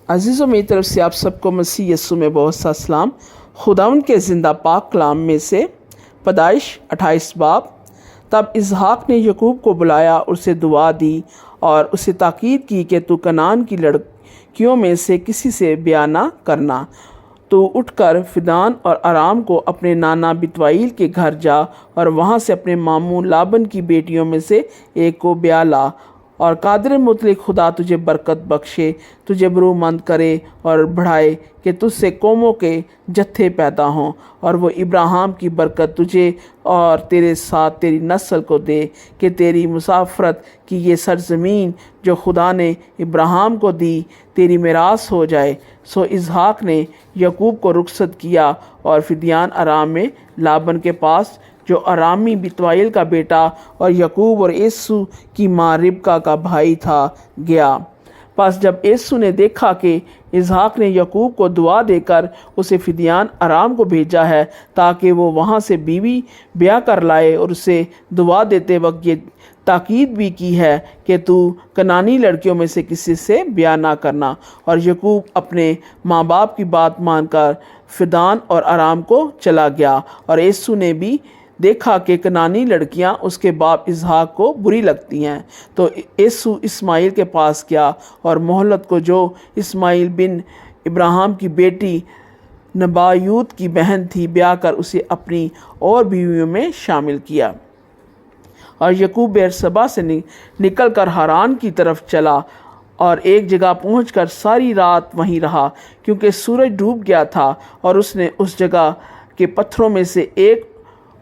अज़ीज़ों, मेरी तरफ से आप सबको मसीह यस्सु में बहुत सा सलाम। खुदावंद के ज़िंदा पाक कलाम में से पैदाइश 28 बाब। तब इसहाक ने याकूब को बुलाया, उसे दुआ दी और उसे ताकीद की कि तू कनान की लड़कियों में से किसी से ब्याह ना करना। तू उठकर फिदान और आराम को अपने नाना बितवाइल के घर जा और वहाँ से अपने मामू लाबन की बेटियों में से एक को ब्याह ला, और कादिर मुतलक खुदा तुझे बरकत बख्शे, तुझे बरूमंद करे और बढ़ाए कि तुझसे कौमों के जत्थे पैदा हों, और वो इब्राहिम की बरकत तुझे और तेरे साथ तेरी नस्ल को दे कि तेरी मुसाफरत की ये सरजमीन जो खुदा ने इब्राहिम को दी तेरी मिरास हो जाए। सो इसहाक ने याकूब को रुखसत किया और फिदियान आराम में लाबन के पास, जो अरामी बितवाइल का बेटा और याकूब और एसू की माँ रिबका का भाई था, गया। बस जब एसू ने देखा कि इसहाक ने याकूब को दुआ देकर उसे फिदियान आराम को भेजा है ताकि वो वहाँ से बीवी ब्याह कर लाए, और उसे दुआ देते वक्त ये ताकीद भी की है कि तू कनानी लड़कियों में से किसी से ब्याह ना करना। और याकूब अपने माँ बाप की बात मानकर फिदान और आराम को चला गया, और एसू ने भी देखा कि कनानी लड़कियां उसके बाप इसहाक को बुरी लगती हैं, तो एसू इस्माइल के पास गया और मोहलत को, जो इस्माइल बिन इब्राहिम की बेटी नबायूत की बहन थी, ब्याह कर उसे अपनी और बीवियों में शामिल किया। और याकूब बेरसबा से निकल कर हारान की तरफ चला और एक जगह पहुंचकर सारी रात वहीं रहा, क्योंकि सूरज डूब गया था। और उसने उस जगह के पत्थरों में से एक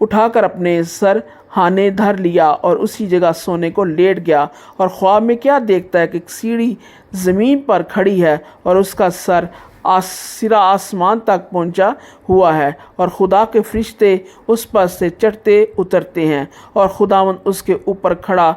उठाकर अपने सर हाने धर लिया और उसी जगह सोने को लेट गया। और ख्वाब में क्या देखता है कि एक सीढ़ी ज़मीन पर खड़ी है और उसका सर सिरा आसमान तक पहुंचा हुआ है, और खुदा के फरिश्ते उस पर से चढ़ते उतरते हैं। और खुदावंद उसके ऊपर खड़ा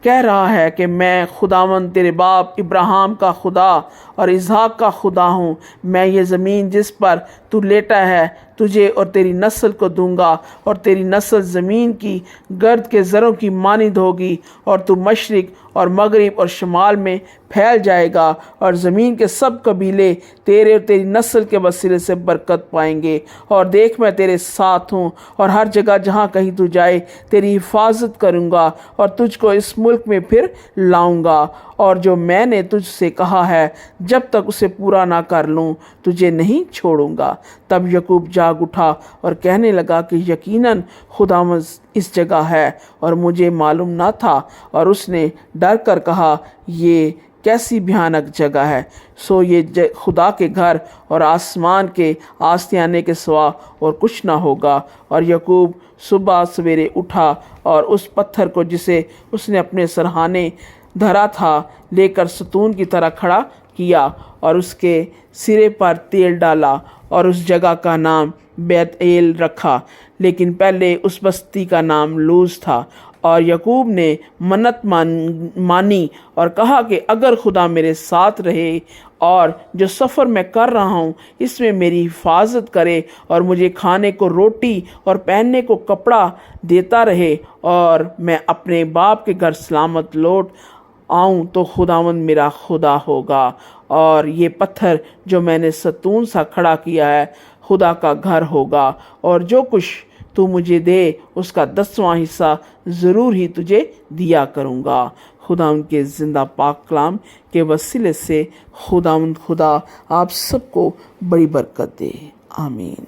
कह रहा है कि मैं खुदावंद तेरे बाप इब्राहिम का खुदा और इसहाक का खुदा हूँ। मैं ये ज़मीन जिस पर तू लेटा है तुझे और तेरी नस्ल को दूंगा, और तेरी नस्ल ज़मीन की गर्द के ज़रों की मानिंद होगी, और तू मशरिक और मगरिब और शमाल में फैल जाएगा, और ज़मीन के सब कबीले तेरे और तेरी नस्ल के वसीले से बरकत पाएंगे। और देख, मैं तेरे साथ हूँ, और हर जगह जहाँ कहीं तू जाए तेरी हिफाजत करूँगा, और तुझको इस मुल्क में फिर लाऊँगा, और जो मैंने तुझसे कहा है जब तक उसे पूरा ना कर लूँ तुझे नहीं छोड़ूंगा। तब याकूब जाग उठा और कहने लगा कि यकीनन खुदावंद इस जगह है और मुझे मालूम ना था। और उसने डर कर कहा, ये कैसी भयानक जगह है। सो ये खुदा के घर और आसमान के आस्तियाने के सिवा और कुछ ना होगा। और याकूब सुबह सवेरे उठा और उस पत्थर को जिसे उसने अपने सरहाने धरा था लेकर सतून की तरह खड़ा किया, और उसके सिरे पर तेल डाला और उस जगह का नाम बैतएल रखा, लेकिन पहले उस बस्ती का नाम लूज था। और याकूब ने मन्नत मानी और कहा कि अगर खुदा मेरे साथ रहे और जो सफ़र मैं कर रहा हूँ इसमें मेरी हिफाजत करे, और मुझे खाने को रोटी और पहनने को कपड़ा देता रहे, और मैं अपने बाप के घर सलामत लौट आऊँ, तो खुदावंद मेरा खुदा होगा, और ये पत्थर जो मैंने सतून सा खड़ा किया है खुदा का घर होगा। और जो कुछ तू मुझे दे उसका 10वां हिस्सा ज़रूर ही तुझे दिया करूँगा। खुदावंद के ज़िंदा पाक कलाम के वसीले से खुदावंद खुदा आप सबको बड़ी बरकत दे। आमीन।